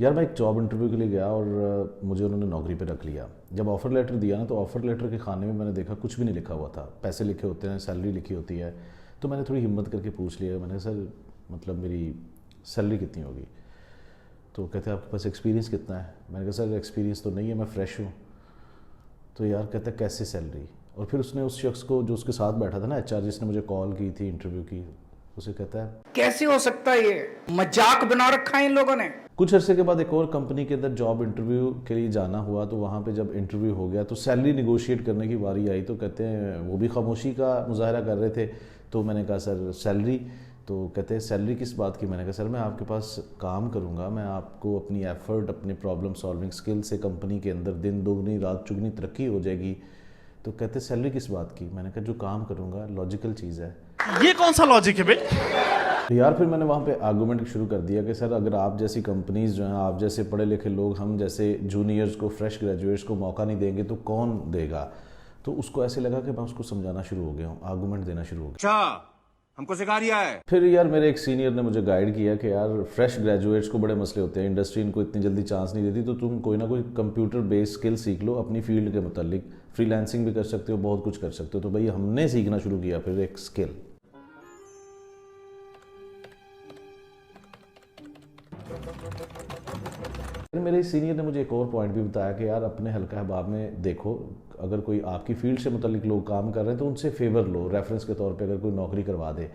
यार मैं एक जॉब इंटरव्यू के लिए गया और मुझे उन्होंने नौकरी पे रख लिया। जब ऑफ़र लेटर दिया ना तो ऑफ़र लेटर के खाने में मैंने देखा कुछ भी नहीं लिखा हुआ था। पैसे लिखे होते हैं, सैलरी लिखी होती है। तो मैंने थोड़ी हिम्मत करके पूछ लिया, मैंने कहा सर मतलब मेरी सैलरी कितनी होगी। तो कहते हैं आपके पास एक्सपीरियंस कितना है। मैंने कहा सर एक्सपीरियंस तो नहीं है, मैं फ़्रेश हूँ। तो यार कहता है कैसे सैलरी। और फिर उसने उस शख्स को जो उसके साथ बैठा था ना, एचआर जिसने मुझे कॉल की थी इंटरव्यू की, उसे कहता है कैसे हो सकता है, ये मजाक बना रखा है इन लोगों ने। कुछ अरसे के बाद एक और कंपनी के अंदर जॉब इंटरव्यू के लिए जाना हुआ। तो वहाँ पे जब इंटरव्यू हो गया तो सैलरी निगोशिएट करने की बारी आई। तो कहते हैं वो भी खामोशी का मुजाहरा कर रहे थे। तो मैंने कहा सर सैलरी। तो कहते हैं सैलरी किस बात की। मैंने कहा सर मैं आपके पास काम करूँगा, मैं आपको अपनी एफर्ट, अपने प्रॉब्लम सॉल्विंग स्किल से कंपनी के अंदर दिन दोगुनी रात चुगनी तरक्की हो जाएगी। तो कहते सैलरी किस बात की। मैंने कहा जो काम करूँगा, लॉजिकल चीज़ है। ये कौन सा लॉजिक है भाई। तो यार फिर मैंने वहाँ पे आर्गूमेंट शुरू कर दिया कि सर अगर आप जैसी कंपनीज जो हैं, आप जैसे पढ़े लिखे लोग हम जैसे जूनियर्स को, फ्रेश ग्रेजुएट्स को मौका नहीं देंगे तो कौन देगा। तो उसको ऐसे लगा कि मैं उसको समझाना शुरू हो गया हूँ, आर्गूमेंट देना शुरू हो गया। अच्छा, हमको सिखा रिया है। फिर यार मेरे एक सीनियर ने मुझे गाइड किया कि यार फ्रेश ग्रेजुएट्स को बड़े मसले होते हैं, इंडस्ट्री इनको इतनी जल्दी चांस नहीं देती। तो तुम कोई ना कोई कंप्यूटर बेस्ड स्किल सीख लो अपनी फील्ड के मुतालिक। फ्रीलांसिंग भी कर सकते हो, बहुत कुछ कर सकते हो। तो भाई हमने सीखना शुरू किया फिर एक स्किल। फिर मेरे सीनियर ने मुझे एक और पॉइंट भी बताया कि यार अपने हल्का अहबाब में देखो, अगर कोई आपकी फील्ड से मुतल्लिक लोग काम कर रहे हैं तो उनसे फेवर लो, रेफरेंस के तौर पे अगर कोई नौकरी करवा दे।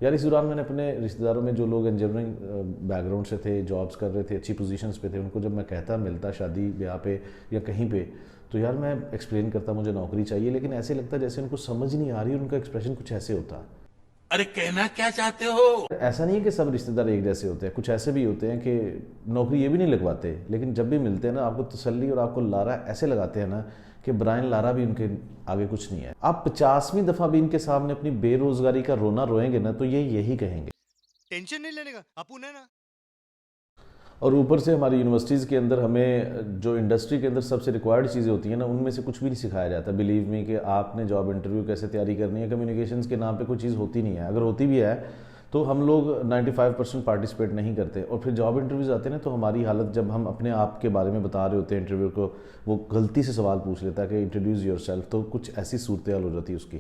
यार इस दौरान मैंने अपने रिश्तेदारों में जो लोग इंजीनियरिंग बैकग्राउंड से थे, जॉब्स कर रहे थे, अच्छी पोजीशंस पे थे, उनको जब मैं कहता मिलता शादी ब्याह पे या कहीं पे, तो यार मैं एक्सप्लेन करता मुझे नौकरी चाहिए, लेकिन ऐसे लगता जैसे उनको समझ नहीं आ रही। उनका एक्सप्रेशन कुछ ऐसे होता। अरे कहना क्या चाहते हो। ऐसा नहीं है कि सब रिश्तेदार एक जैसे होते हैं, कुछ ऐसे भी होते हैं कि नौकरी ये भी नहीं लगवाते, लेकिन जब भी मिलते हैं ना आपको तसल्ली और आपको लारा ऐसे लगाते हैं ना कि ब्रायन लारा भी उनके आगे कुछ नहीं है। आप 50वीं दफ़ा भी इनके सामने अपनी बेरोजगारी का रोना रोएंगे ना तो ये यही कहेंगे। टेंशन नहीं लेने का अपुन है ना। और ऊपर से हमारी यूनिवर्सिटीज़ के अंदर हमें जो इंडस्ट्री के अंदर सबसे रिक्वायर्ड चीज़ें होती हैं ना, उनमें से कुछ भी नहीं सिखाया जाता। बिलीव मी कि आपने जॉब इंटरव्यू कैसे तैयारी करनी है, कम्युनिकेशंस के नाम पे कोई चीज़ होती नहीं है। अगर होती भी है तो हम लोग 95% पार्टिसिपेट नहीं करते। और फिर जॉब इंटरव्यूज़ आते हैं ना तो हमारी हालत, जब हम अपने आप के बारे में बता रहे होते हैं इंटरव्यू को, वो गलती से सवाल पूछ लेता है कि इंट्रोड्यूस योरसेल्फ, तो कुछ ऐसी सूरत हाल हो जाती है उसकी।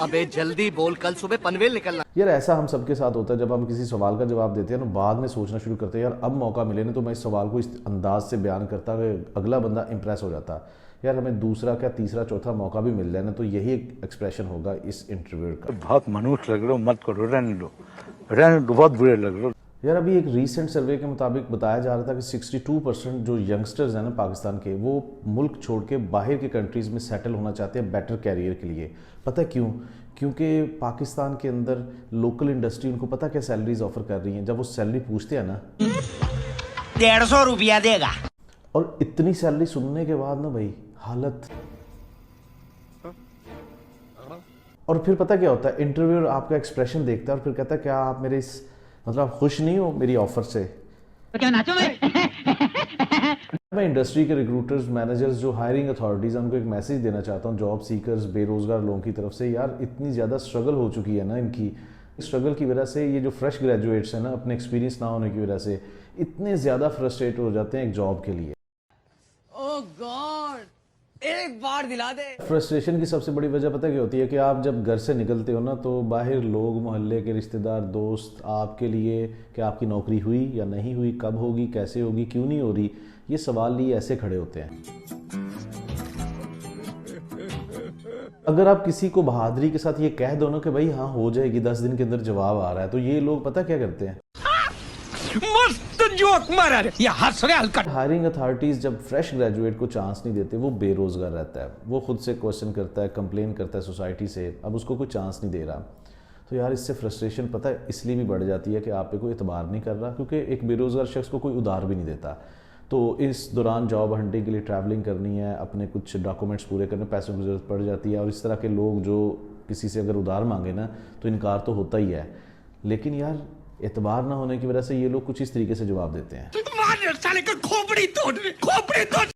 अबे जल्दी बोल, कल सुबह पनवेल निकलना। यार ऐसा हम सबके साथ होता है, जब हम किसी सवाल का जवाब देते हैं ना बाद में सोचना शुरू करते हैं यार अब मौका मिले ना तो मैं इस सवाल को इस अंदाज से बयान करता कि अगला बंदा इंप्रेस हो जाता। यार हमें दूसरा क्या तीसरा चौथा मौका भी मिल जाए ना तो यही एक एक्सप्रेशन होगा इस इंटरव्यू का। बहुत मनुष्य लग रहे हो, मत करो, रहने दो, बहुत बुरे लग रहे हो। यार अभी एक रीसेंट सर्वे के मुताबिक बताया जा रहा था कि 62% जो यंगस्टर्स हैं ना पाकिस्तान के, वो मुल्क छोड़ के बाहर के कंट्रीज़ में सेटल होना चाहते हैं बेटर कैरियर के लिए। पता है क्यों? क्योंकि पाकिस्तान के अंदर लोकल इंडस्ट्री उनको पता क्या सैलरीज ऑफर कर रही हैं। जब वो सैलरी पूछते हैं ना 150 रुपया देगा, और इतनी सैलरी सुनने के बाद ना भाई हालत। और फिर पता क्या होता है, इंटरव्यूअर आपका एक्सप्रेशन देखता है और फिर कहता है क्या आप मेरे इस मतलब खुश नहीं हो मेरी ऑफर से। तो क्या नाचो मैं इंडस्ट्री के रिक्रूटर्स, मैनेजर्स, जो हायरिंग अथॉरिटीज़, उनको एक मैसेज देना चाहता हूँ जॉब सीकर्स, बेरोजगार लोगों की तरफ से। यार इतनी ज़्यादा स्ट्रगल हो चुकी है ना इनकी, स्ट्रगल की वजह से ये जो फ्रेश ग्रेजुएट्स हैं ना, अपने एक्सपीरियंस ना होने की वजह से इतने ज़्यादा फ्रस्ट्रेट हो जाते हैं एक जॉब के लिए। ओह गॉड, एक बार दिला दे। फ्रस्ट्रेशन की सबसे बड़ी वजह पता क्या होती है कि आप जब घर से निकलते हो ना तो बाहर लोग, मोहल्ले के रिश्तेदार, दोस्त आपके लिए कि आपकी नौकरी हुई या नहीं हुई, कब होगी, कैसे होगी, क्यों नहीं हो रही, ये सवाल लिए ऐसे खड़े होते हैं। अगर आप किसी को बहादुरी के साथ ये कह दो ना कि भाई हाँ हो जाएगी, 10 दिन के अंदर जवाब आ रहा है, तो ये लोग पता क्या करते हैं, मस्त जोक मारा रे, ये हंस रहे हल्का। हायरिंग अथॉरिटीज जब फ्रेश ग्रेजुएट को चांस नहीं देते, वो बेरोजगार रहता है, वो खुद से क्वेश्चन करता है, कंप्लेन करता है सोसाइटी से, अब उसको कोई चांस नहीं दे रहा। तो यार इससे फ्रस्ट्रेशन पता है इसलिए भी बढ़ जाती है कि आप पे कोई एतबार नहीं कर रहा, क्योंकि एक बेरोजगार शख्स को कोई उधार भी नहीं देता। तो इस दौरान जॉब हंटिंग के लिए ट्रैवलिंग करनी है, अपने कुछ डॉक्यूमेंट्स पूरे करने, पैसों की ज़रूरत पड़ जाती है। और इस तरह के लोग जो किसी से अगर उधार मांगे ना तो इनकार तो होता ही है, लेकिन यार एतबार ना होने की वजह से ये लोग कुछ इस तरीके से जवाब देते हैं। साले का खोपड़ी तोड़।